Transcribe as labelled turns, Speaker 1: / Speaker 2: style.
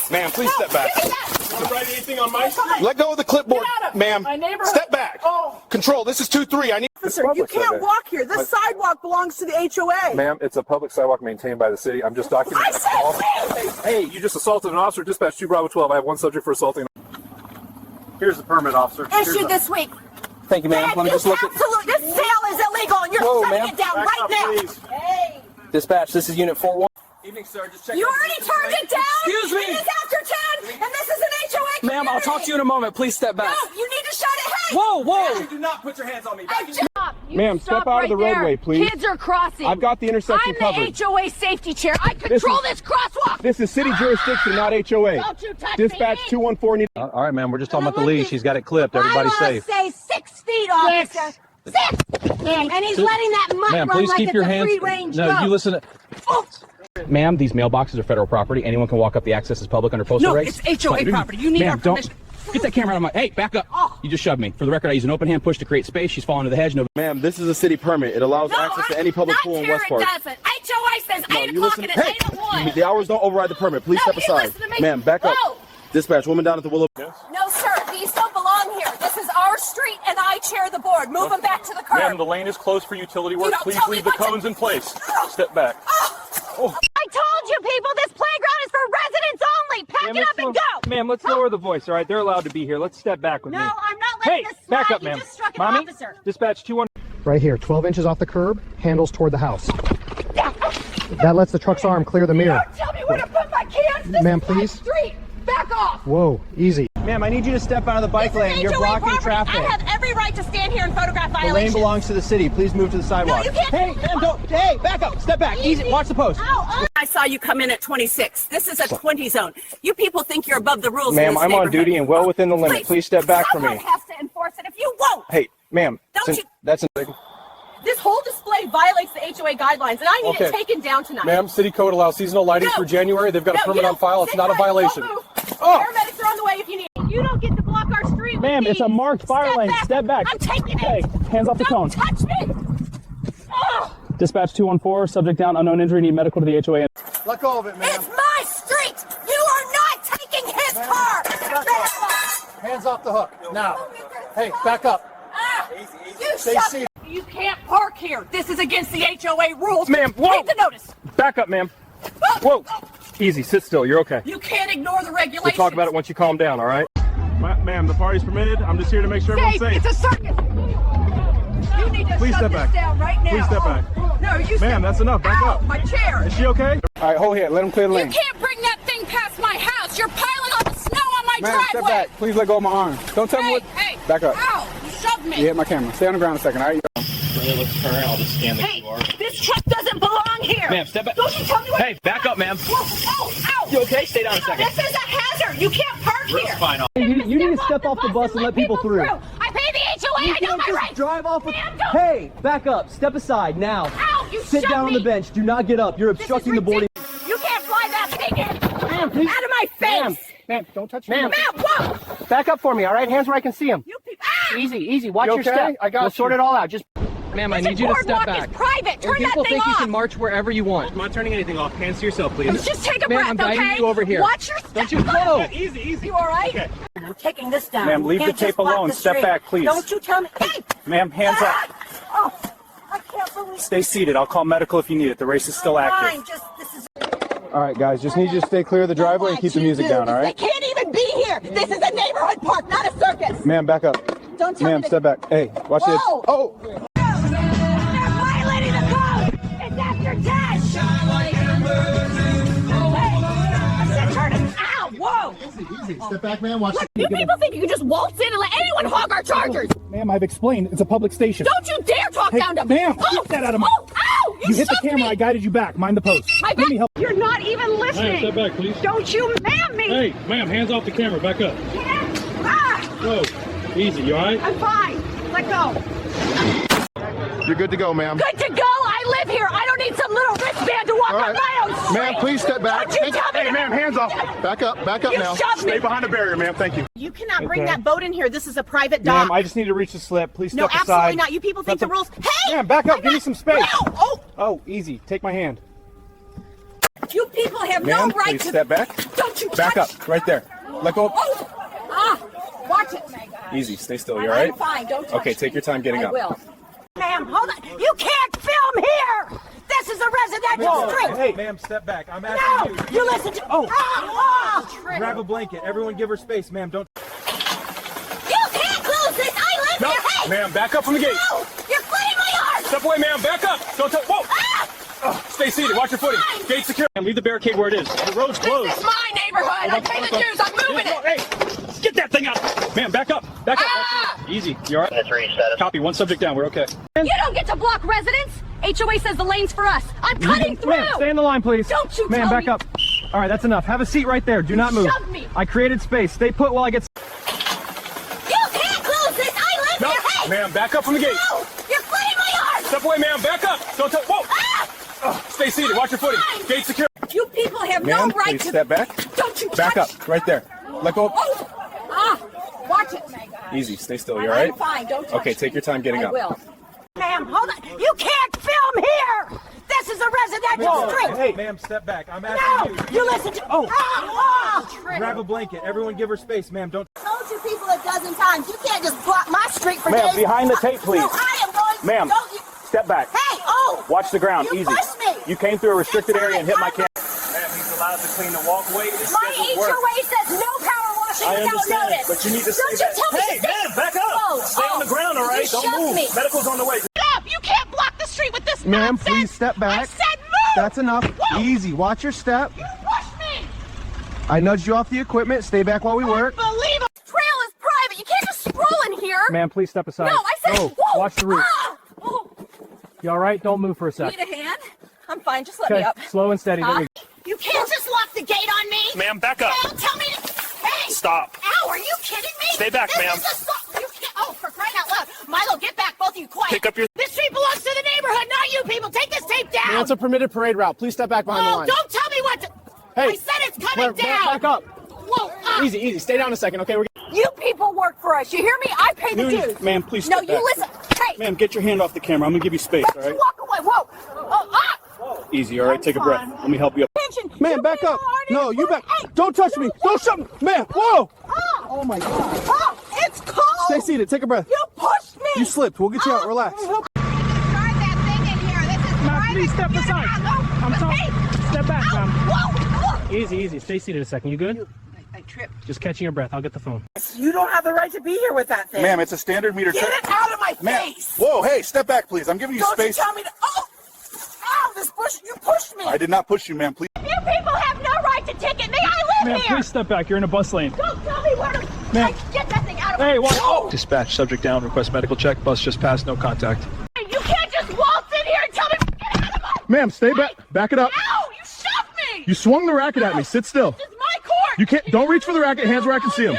Speaker 1: Ma'am, please step back.
Speaker 2: Don't write anything on my street.
Speaker 1: Let go of the clipboard, ma'am. Step back. Control, this is 2-3. I need...
Speaker 3: Officer, you can't walk here. This sidewalk belongs to the HOA.
Speaker 2: Ma'am, it's a public sidewalk maintained by the city. I'm just documenting.
Speaker 3: I said
Speaker 2: Hey, you just assaulted an officer. Dispatch 2 Bravo 12. I have one subject for assaulting. Here's the permit, officer.
Speaker 4: Issued this week.
Speaker 1: Thank you, ma'am. Let me just look at...
Speaker 4: This sale is illegal and you're shutting it down right now.
Speaker 2: Please.
Speaker 4: Hey.
Speaker 1: Dispatch, this is Unit 4-1.
Speaker 2: Evening, sir. Just check.
Speaker 4: You already turned it down.
Speaker 1: Excuse me.
Speaker 4: It is after 10, and this is an HOA community.
Speaker 1: Ma'am, I'll talk to you in a moment. Please step back.
Speaker 4: No, you need to shut it. Hey.
Speaker 1: Whoa, whoa.
Speaker 2: Do not put your hands on me.
Speaker 5: Ma'am, step out of the roadway, please.
Speaker 6: Kids are crossing.
Speaker 5: I've got the intersection covered.
Speaker 6: I'm the HOA safety chair. I control this crosswalk.
Speaker 5: This is city jurisdiction, not HOA.
Speaker 6: Don't you touch
Speaker 5: Dispatch
Speaker 6: me.
Speaker 5: 214.
Speaker 7: All right, ma'am. We're just talking about the leash. He's got it clipped. Everybody's safe.
Speaker 6: Say 6 feet, officer. 6. And he's letting that mutt
Speaker 7: Ma'am,
Speaker 6: run
Speaker 7: please
Speaker 6: like
Speaker 7: keep
Speaker 6: it's
Speaker 7: your
Speaker 6: a
Speaker 7: hands.
Speaker 6: free-range
Speaker 7: No,
Speaker 6: goat.
Speaker 7: you listen to. Ma'am, these mailboxes are federal property. Anyone can walk up. The access is public under postal regs.
Speaker 3: it's HOA property. You need our permission.
Speaker 7: Get that camera out of my... Hey, back up. You just shoved me. For the record, I use an open hand push to create space. She's falling into the hedge. No.
Speaker 5: Ma'am, this is a city permit. It allows access to any public pool in Westport.
Speaker 4: Doesn't. HOA says 8 o'clock and it's 8:01.
Speaker 5: The hours don't override the permit. Please step
Speaker 4: you
Speaker 5: aside.
Speaker 4: listen to me.
Speaker 5: Ma'am, back up.
Speaker 4: Whoa.
Speaker 5: Dispatch, woman down at the Willow.
Speaker 4: No, sir. These don't belong here. This is our street, and I chair the board. Move them back to the curb.
Speaker 2: Ma'am, the lane is closed for utility work.
Speaker 4: don't
Speaker 2: Please
Speaker 4: tell me
Speaker 2: leave the
Speaker 4: what to-
Speaker 2: cones in place. Step back.
Speaker 6: I told you, people, this playground is for residents only. Pack it up and go.
Speaker 5: Ma'am, let's lower the voice, all right? They're allowed to be here. Let's step back with
Speaker 6: No,
Speaker 5: me.
Speaker 6: I'm not letting this slide.
Speaker 5: back up,
Speaker 6: You
Speaker 5: ma'am.
Speaker 6: just struck an
Speaker 5: Mommy,
Speaker 6: officer.
Speaker 5: dispatch 21.
Speaker 8: Right here, 12 inches off the curb, handles toward the house. That lets the truck's arm clear the mirror.
Speaker 6: Don't tell me where to put my cans. This
Speaker 8: Ma'am,
Speaker 6: is my
Speaker 8: please.
Speaker 6: street. Back off.
Speaker 8: Whoa, easy.
Speaker 5: Ma'am, I need you to step out of the bike
Speaker 4: This is
Speaker 5: lane. You're
Speaker 4: HOA
Speaker 5: blocking
Speaker 4: property.
Speaker 5: traffic.
Speaker 4: I have every right to stand here and photograph
Speaker 5: The lane
Speaker 4: violations.
Speaker 5: belongs to the city. Please move to the sidewalk.
Speaker 4: you can't.
Speaker 5: Hey, ma'am, don't. Hey, back up. Step back. Easy. Watch the post.
Speaker 4: I saw you come in at 26. This is a 20 zone. You people think you're above the rules. in
Speaker 5: Ma'am,
Speaker 4: this
Speaker 5: I'm on
Speaker 4: neighborhood.
Speaker 5: duty and well within the limit. Please step back from me.
Speaker 4: Someone has to enforce it. If you won't,
Speaker 5: Hey, ma'am.
Speaker 4: Don't you-
Speaker 5: That's
Speaker 4: this whole display violates the HOA guidelines, and I need it
Speaker 2: Okay.
Speaker 4: taken down tonight.
Speaker 2: Ma'am, city code allows seasonal lighting
Speaker 4: No.
Speaker 2: for January. They've got a
Speaker 4: No,
Speaker 2: permit
Speaker 4: you
Speaker 2: on file. It's
Speaker 4: sit
Speaker 2: not a
Speaker 4: tight.
Speaker 2: violation.
Speaker 4: Don't move.
Speaker 2: Oh.
Speaker 4: Paramedics are on the way if you need.
Speaker 6: You don't get to block our street.
Speaker 5: Ma'am,
Speaker 6: with
Speaker 5: it's a
Speaker 6: these.
Speaker 5: marked fire lane. Step back.
Speaker 4: I'm taking
Speaker 5: Hey,
Speaker 4: it.
Speaker 5: hands off the cone.
Speaker 4: Don't touch me. Oh,
Speaker 5: Dispatch 214, subject down, unknown injury, need medical to the HOA.
Speaker 2: Let go of it, ma'am.
Speaker 4: it's my street. You are not taking his car.
Speaker 2: Hands off the hook. Now. Hey, back up.
Speaker 4: You
Speaker 2: Stay
Speaker 4: shut.
Speaker 2: seated.
Speaker 4: You can't park here. This is against the HOA rules.
Speaker 5: Ma'am, whoa.
Speaker 4: Read the notice.
Speaker 5: Back up, ma'am. Whoa. Easy, sit still. You're okay.
Speaker 4: You can't ignore the regulations.
Speaker 5: We'll talk about it once you calm down, all right? Ma'am, the party's permitted. I'm just here to make sure everyone's safe.
Speaker 4: It's a circus. You need to
Speaker 5: Please
Speaker 4: shut
Speaker 5: step
Speaker 4: this
Speaker 5: back.
Speaker 4: down right now.
Speaker 5: Please step back.
Speaker 4: No, you.
Speaker 5: Ma'am, that's enough. Back
Speaker 4: Ow,
Speaker 5: up.
Speaker 4: my chair.
Speaker 5: Is she okay? All right, hold here. Let him clear the
Speaker 4: You
Speaker 5: lane.
Speaker 4: can't bring that thing past my house. You're piling on the snow on my
Speaker 5: Ma'am,
Speaker 4: driveway.
Speaker 5: step back. Please let go of my arm. Don't tell me what.
Speaker 4: Hey,
Speaker 5: Back up.
Speaker 4: Ow, you shoved me.
Speaker 5: You hit my camera. Stay on the ground a second, all right?
Speaker 7: Let's turn. I'll just scan the
Speaker 4: Hey, this truck doesn't belong here.
Speaker 7: Ma'am, step back.
Speaker 4: Don't you tell me what.
Speaker 7: Hey, back up, ma'am.
Speaker 4: Whoa, ow.
Speaker 7: You okay? Stay down a second.
Speaker 4: This is a hazard. You can't park here.
Speaker 7: Fine.
Speaker 8: You need to step off the bus and let people through.
Speaker 4: I pay the HOA. I know my rights.
Speaker 8: Drive off with.
Speaker 4: Ma'am, don't.
Speaker 8: Hey, back up. Step aside now.
Speaker 4: Ow, you
Speaker 8: Sit
Speaker 4: shoved
Speaker 8: down on
Speaker 4: me.
Speaker 8: the bench. Do not get up. You're
Speaker 4: This is
Speaker 8: obstructing the boarding.
Speaker 4: ridiculous. You can't fly that thing in.
Speaker 5: Ma'am, please.
Speaker 4: Out of my face.
Speaker 5: Ma'am, don't touch me.
Speaker 4: Ma'am, whoa.
Speaker 5: Back up for me, all right? Hands where I can see him.
Speaker 4: You people. Ah!
Speaker 5: Easy. Watch
Speaker 2: You
Speaker 5: your
Speaker 2: okay?
Speaker 5: step.
Speaker 2: I got
Speaker 5: We'll
Speaker 2: you.
Speaker 5: sort it all out. Just. Ma'am, I need you to step
Speaker 4: Boardwalk
Speaker 5: back.
Speaker 4: is private. Turn that
Speaker 8: People
Speaker 4: thing
Speaker 8: think you
Speaker 4: off.
Speaker 8: can march wherever you want.
Speaker 5: I'm not turning anything off. Hands to yourself, please.
Speaker 4: Just take a
Speaker 8: Ma'am,
Speaker 4: breath,
Speaker 8: I'm guiding
Speaker 4: okay?
Speaker 8: you over here.
Speaker 4: Watch your step.
Speaker 8: Don't you go.
Speaker 5: Easy.
Speaker 4: You all right?
Speaker 5: Okay.
Speaker 4: I'm taking this down.
Speaker 5: Ma'am,
Speaker 4: You
Speaker 5: leave the
Speaker 4: can't just
Speaker 5: tape
Speaker 4: block
Speaker 5: alone.
Speaker 4: the
Speaker 5: Step
Speaker 4: street.
Speaker 5: back, please.
Speaker 4: Don't you tell me. Hey!
Speaker 5: Ma'am, hands up.
Speaker 4: Oh, I can't believe.
Speaker 5: Stay seated. I'll call medical if you need it. The race is still active.
Speaker 4: Fine, just this is.
Speaker 5: All right, guys, just need you to stay clear of the driveway and keep the music down, all
Speaker 4: They
Speaker 5: right?
Speaker 4: can't even be here. This is a neighborhood park, not a circus.
Speaker 5: Ma'am, back up.
Speaker 4: Don't tell
Speaker 5: Ma'am,
Speaker 4: me.
Speaker 5: step back. Hey, watch this.
Speaker 4: Whoa.
Speaker 5: Oh!
Speaker 4: They're violating the code. It's after 10. I said turn it. Ow! Whoa!
Speaker 8: Easy. Step back, man. Watch.
Speaker 4: Look, you people think you can just waltz in and let anyone hog our chargers?
Speaker 5: Ma'am, I've explained. It's a public station.
Speaker 4: Don't you dare talk
Speaker 5: Hey,
Speaker 4: down to me!
Speaker 5: ma'am,
Speaker 4: Oh,
Speaker 5: keep that out of my-
Speaker 4: Oh, ow!
Speaker 5: You hit the
Speaker 4: shoved
Speaker 5: camera.
Speaker 4: me.
Speaker 5: I guided you back. Mind the post.
Speaker 4: My
Speaker 5: Let me help.
Speaker 6: You're not even listening.
Speaker 2: Step back, please.
Speaker 6: Don't you ma'am me.
Speaker 2: Hey, ma'am, hands off the camera. Back up.
Speaker 6: Ah,
Speaker 2: Whoa. Easy, you all right?
Speaker 6: I'm fine. Let go.
Speaker 5: You're good to go, ma'am.
Speaker 4: Good to go. I live here. I don't need some little wristband to walk
Speaker 5: All
Speaker 4: on
Speaker 5: right.
Speaker 4: my own street.
Speaker 5: Ma'am, please step back.
Speaker 4: Don't you tell me
Speaker 5: Hey,
Speaker 4: to-
Speaker 5: ma'am, hands off. Back up
Speaker 4: You
Speaker 5: now.
Speaker 4: shoved me.
Speaker 5: Stay behind the barrier, ma'am. Thank you.
Speaker 3: You cannot bring
Speaker 5: Okay.
Speaker 3: that boat in here. This is a private dock.
Speaker 5: Ma'am, I just need to reach the slip. Please
Speaker 3: No,
Speaker 5: step aside.
Speaker 3: absolutely not. You people think
Speaker 5: That's
Speaker 3: the rules. Hey!
Speaker 5: Ma'am, back up. Give me some space.
Speaker 3: Ow! Oh!
Speaker 5: Oh, easy. Take my hand.
Speaker 4: You people have
Speaker 1: Ma'am,
Speaker 4: no right
Speaker 1: please
Speaker 4: to.
Speaker 1: step back.
Speaker 4: Don't you
Speaker 1: Back
Speaker 4: touch.
Speaker 1: up, right there. Let go.
Speaker 4: Watch it.
Speaker 1: Easy, stay still, you all right?
Speaker 4: I'm fine. Don't touch
Speaker 1: Okay, take your time getting
Speaker 4: I
Speaker 1: up.
Speaker 4: will.
Speaker 6: Ma'am, hold on. You can't film here. This is a residential street.
Speaker 5: Hey, ma'am, step back. I'm asking
Speaker 6: No, you listen to.
Speaker 5: Grab a blanket. Everyone give her space, ma'am. Don't.
Speaker 4: You can't close this. I live
Speaker 1: No,
Speaker 4: here. Hey,
Speaker 1: ma'am, back up from the gate.
Speaker 4: no, you're flooding my yard.
Speaker 1: Step away, ma'am, back up. Don't touch. Whoa. Stay seated, watch your footing. Gate secure.
Speaker 5: Leave the barricade where it is. The road's closed.
Speaker 4: This is my neighborhood. I pay the dues. I'm moving it.
Speaker 5: Hey, get that thing out. Ma'am, back up. Back up. Easy. You all right? Copy. One subject down. We're okay.
Speaker 6: You don't get to block residents. HOA says the lane's for us. I'm cutting through.
Speaker 5: Ma'am, stay in the line, please.
Speaker 6: Don't you
Speaker 5: Ma'am,
Speaker 6: tell
Speaker 5: back
Speaker 6: me.
Speaker 5: up. All right, that's enough. Have a seat right there. Do not move.
Speaker 6: shoved me.
Speaker 5: I created space. Stay put while I get.
Speaker 4: You can't close this. I live
Speaker 1: No,
Speaker 4: here. Hey,
Speaker 1: ma'am, back up from the gate.
Speaker 4: no, you're flooding my yard.
Speaker 1: Step away, ma'am, back up. Don't touch. Whoa. Stay seated, watch your footing. Gate secure.
Speaker 4: You people have
Speaker 1: Ma'am,
Speaker 4: no right
Speaker 1: please
Speaker 4: to.
Speaker 1: step back.
Speaker 4: Don't you
Speaker 1: Back
Speaker 4: touch.
Speaker 1: up, right there. Let go.
Speaker 4: Watch it.
Speaker 1: Easy, stay still, you all right?
Speaker 4: I'm fine. Don't touch.
Speaker 1: Okay, take your time getting
Speaker 4: I
Speaker 1: up.
Speaker 4: will.
Speaker 6: Ma'am, hold on. You can't film here. This is a residential street.
Speaker 5: Hey, ma'am, step back. I'm asking
Speaker 6: No, you listen to.
Speaker 5: Grab a blanket. Everyone give her space, ma'am. Don't.
Speaker 3: I told you people a dozen times. You can't just block my street for
Speaker 1: Ma'am,
Speaker 3: days.
Speaker 1: behind the tape, please.
Speaker 3: No, I am going.
Speaker 1: Ma'am,
Speaker 3: Don't you,
Speaker 1: step back.
Speaker 3: hey,
Speaker 1: Watch the ground,
Speaker 3: You
Speaker 1: easy.
Speaker 3: pushed me.
Speaker 1: You came through a restricted
Speaker 3: It's
Speaker 1: area and hit my
Speaker 3: fine.
Speaker 1: camera. Ma'am, he's allowed to clean the walkway. This
Speaker 4: My
Speaker 1: doesn't work.
Speaker 4: HOA says no power washing
Speaker 1: I
Speaker 4: without
Speaker 1: understand,
Speaker 4: notice.
Speaker 1: but you need to
Speaker 4: Don't
Speaker 1: stay
Speaker 4: you tell me
Speaker 1: Hey,
Speaker 4: to stay.
Speaker 1: man, back up.
Speaker 4: Whoa,
Speaker 1: Stay on the ground, all right?
Speaker 4: You
Speaker 1: Don't
Speaker 4: shoved
Speaker 1: move.
Speaker 4: me.
Speaker 1: Medical's on the way.
Speaker 6: Stop! You can't block the street with this
Speaker 5: Ma'am,
Speaker 6: nonsense.
Speaker 5: please step back.
Speaker 6: I said move.
Speaker 5: That's enough.
Speaker 6: Whoa.
Speaker 5: Easy. Watch your step.
Speaker 6: You pushed me.
Speaker 5: I nudged you off the equipment. Stay back while we work.
Speaker 6: Believe it.
Speaker 4: Trail is private. You can't just stroll in here.
Speaker 5: Ma'am, please step aside.
Speaker 4: No, I said.
Speaker 5: Oh,
Speaker 4: whoa.
Speaker 5: watch the roof.
Speaker 4: Oh.
Speaker 5: You all right? Don't move for a sec.
Speaker 4: Need a hand? I'm fine. Just let me
Speaker 5: Okay,
Speaker 4: up.
Speaker 5: slow and steady. There we go.
Speaker 4: You can't just lock the gate on me.
Speaker 1: Ma'am, back up.
Speaker 4: Don't tell me to. Hey.
Speaker 1: Stop.
Speaker 4: Ow, are you kidding me?
Speaker 1: Stay back,
Speaker 4: This
Speaker 1: ma'am.
Speaker 4: is assault. You can't. Oh, for crying out loud. Milo, get back. Both of you quiet.
Speaker 1: Pick up your.
Speaker 4: This street belongs to the neighborhood, not you people. Take this tape down.
Speaker 8: That's a permitted parade route. Please step back behind the
Speaker 4: Oh,
Speaker 8: line.
Speaker 4: don't tell me what to.
Speaker 8: Hey,
Speaker 4: I said it's coming
Speaker 8: Claire,
Speaker 4: down.
Speaker 8: back up.
Speaker 4: Whoa.
Speaker 8: Easy, easy. Stay down a second, okay?
Speaker 4: You people work for us. You hear me? I pay the dues.
Speaker 5: Ma'am, please
Speaker 4: No,
Speaker 5: step
Speaker 4: you
Speaker 5: back.
Speaker 4: listen. Hey.
Speaker 5: Ma'am, get your hand off the camera. I'm gonna give you space,
Speaker 4: Don't
Speaker 5: all
Speaker 4: you
Speaker 5: right?
Speaker 4: walk away. Whoa. Oh,
Speaker 5: Easy, all right? Take a breath.
Speaker 4: fine.
Speaker 5: Let me help you up.
Speaker 4: Attention.
Speaker 5: Ma'am,
Speaker 4: You
Speaker 5: back
Speaker 4: people
Speaker 5: up.
Speaker 4: aren't
Speaker 5: No,
Speaker 4: in
Speaker 5: you
Speaker 4: the-
Speaker 5: back.
Speaker 4: Hey.
Speaker 5: Don't touch me. Don't shove me. Ma'am, whoa.
Speaker 8: Oh my God.
Speaker 4: Oh, it's cold.
Speaker 5: Stay seated. Take a breath.
Speaker 4: You pushed me.
Speaker 5: You slipped. We'll get you out. Relax.
Speaker 6: Drive that thing in here. This is
Speaker 5: Ma'am,
Speaker 6: private.
Speaker 5: please step
Speaker 6: Get
Speaker 5: aside.
Speaker 6: it out.
Speaker 5: I'm sorry.
Speaker 6: Hey.
Speaker 5: Step back, ma'am.
Speaker 4: Whoa.
Speaker 5: Easy, easy. Stay seated a second. You good?
Speaker 3: I tripped.
Speaker 5: Just catching your breath. I'll get the phone.
Speaker 3: You don't have the right to be here with that thing.
Speaker 1: Ma'am, it's a standard meter
Speaker 3: Get it out of my
Speaker 1: Ma'am,
Speaker 3: face.
Speaker 1: whoa, hey, step back, please. I'm giving you
Speaker 3: Don't
Speaker 1: space.
Speaker 3: you tell me to. Oh. Ow, this bush. You pushed me.
Speaker 1: I did not push you, ma'am. Please.
Speaker 6: You people have no right to ticket me. I live
Speaker 5: Ma'am,
Speaker 6: here.
Speaker 5: please step back. You're in a bus lane.
Speaker 6: Don't tell me where to.
Speaker 5: Ma'am.
Speaker 6: Get that thing out of
Speaker 5: Hey,
Speaker 6: my.
Speaker 5: what?
Speaker 9: Dispatch, subject down, request medical check, bus just passed, no contact.
Speaker 6: You can't just waltz in here and tell me to get out of my.
Speaker 5: Ma'am, stay back. Back it up.
Speaker 6: Ow! You shoved me.
Speaker 5: You swung the racket at me. Sit still.
Speaker 6: This is my court.
Speaker 5: You can't. Don't reach for the racket. Hands where I can see them.